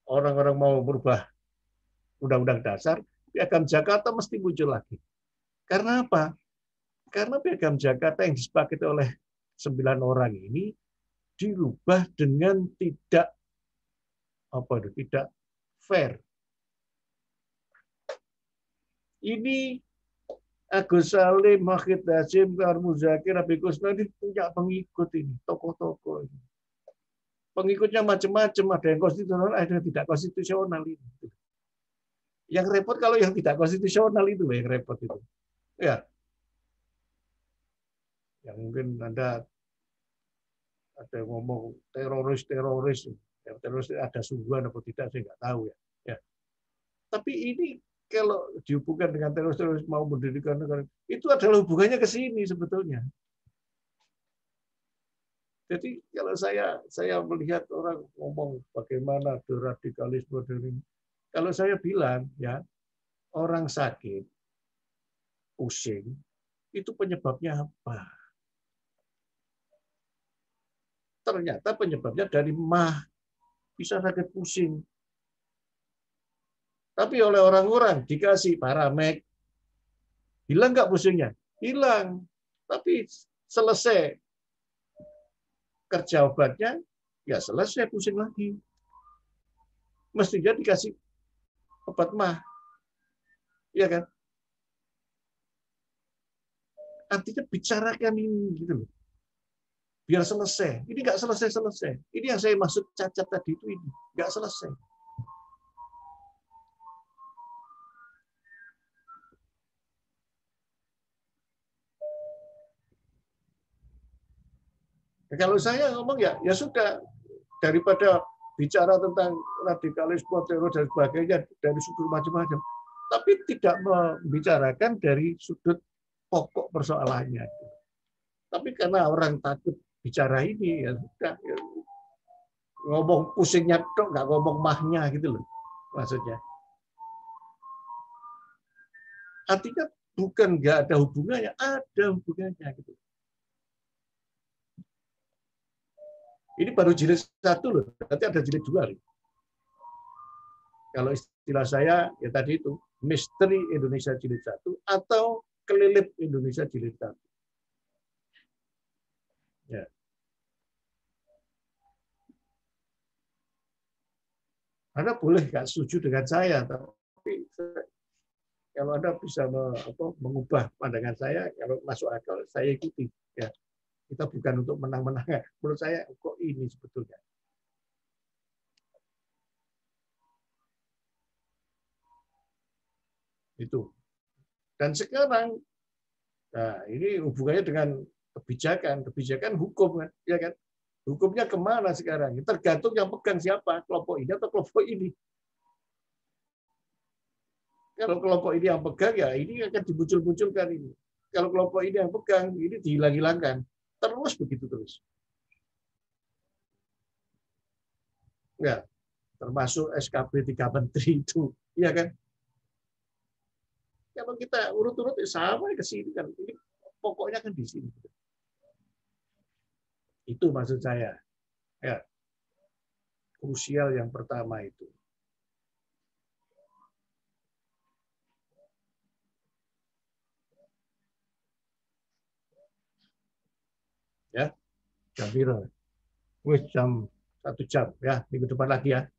orang-orang mau berubah Undang-Undang Dasar, Piagam Jakarta mesti muncul lagi. Karena apa? Karena Piagam Jakarta yang disepakati oleh 9 orang ini dirubah dengan tidak fair. Ini Agus Salim, Mahid Hasim, Muzakir, Abi Kusna ini punya pengikut ini, tokoh-tokoh ini. Pengikutnya macam-macam, ada yang konstitusional, ada yang tidak konstitusional ini. Yang repot kalau yang tidak konstitusional itu yang repot itu. Ya. Yang mungkin Anda ada yang ngomong teroris. Yang teroris ada sungguhan atau tidak, saya nggak tahu ya. Ya. Tapi ini kalau dihubungkan dengan teroris mau mendirikan negara, itu adalah hubungannya ke sini sebetulnya. Jadi kalau saya melihat orang ngomong bagaimana deradikalisme dari, kalau saya bilang ya, orang sakit, pusing, itu penyebabnya apa? Ternyata penyebabnya dari mah, bisa sakit pusing. Tapi oleh orang-orang dikasih Paramek, hilang nggak pusingnya? Hilang. Tapi selesai kerja obatnya, ya selesai pusing lagi. Mestinya dikasih obat mah. Iya kan? Artinya bicarakan ini gitu loh. Biar selesai. Ini nggak selesai-selesai. Ini yang saya maksud cacat tadi itu ini. Nggak selesai. Kalau saya ngomong ya sudah, daripada bicara tentang radikalisme, teror dan sebagainya dari sudut macam-macam, tapi tidak membicarakan dari sudut pokok persoalannya. Tapi karena orang takut bicara ini, ya sudah, ya, ngomong pusingnya dong, nggak ngomong mahnya gitu loh, maksudnya. Artinya bukan nggak ada hubungannya, ada hubungannya gitu. Ini baru jilid 1 loh, nanti ada jilid 2 loh. Kalau istilah saya ya tadi itu misteri Indonesia jilid 1 atau kelilip Indonesia jilid 1. Ya. Anda boleh nggak setuju dengan saya, tapi kalau Anda bisa mengubah pandangan saya, kalau masuk akal saya ikuti. Ya. Kita bukan untuk menang-menang. Menurut saya kok ini sebetulnya. Itu. Dan sekarang, nah ini hubungannya dengan kebijakan hukum kan, ya kan? Hukumnya kemana sekarang? Tergantung yang pegang siapa, kelompok ini atau kelompok ini. Kalau kelompok ini yang pegang, ya ini akan dimuncul-munculkan ini. Kalau kelompok ini yang pegang, ini dihilang-hilangkan. Terus begitu terus. Ya, termasuk SKB 3 menteri itu, ya kan? Kalau kita urut-urut sama ke sini kan, ini pokoknya kan di sini. Itu maksud saya. Ya. Krusial yang pertama itu. Ya, jam biru. Wih, jam 1 jam ya, minggu depan lagi ya.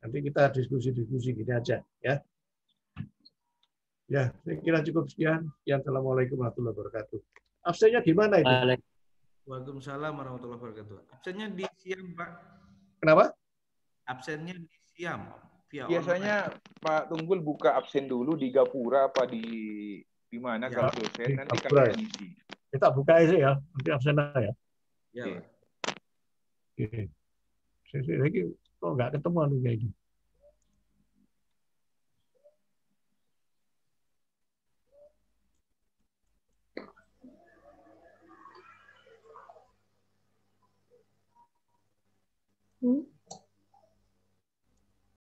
Nanti kita diskusi gini aja ya. Ya, saya kira cukup sekian. Assalamualaikum warahmatullahi wabarakatuh. Absennya gimana itu? Waalaikumsalam warahmatullahi wabarakatuh. Absennya di Siam, Pak. Kenapa? Absennya di Siam. Biasanya Pak Tunggul buka absen dulu di Gapura apa di mana Ya, kalau selesai nanti Gapura, kalian ya. isi. Kita buka aja ya, nanti absen ya. Ya, Oke. Pak. Oke. Saya lagi kok nggak ketemu anu kayak ini. Hmm?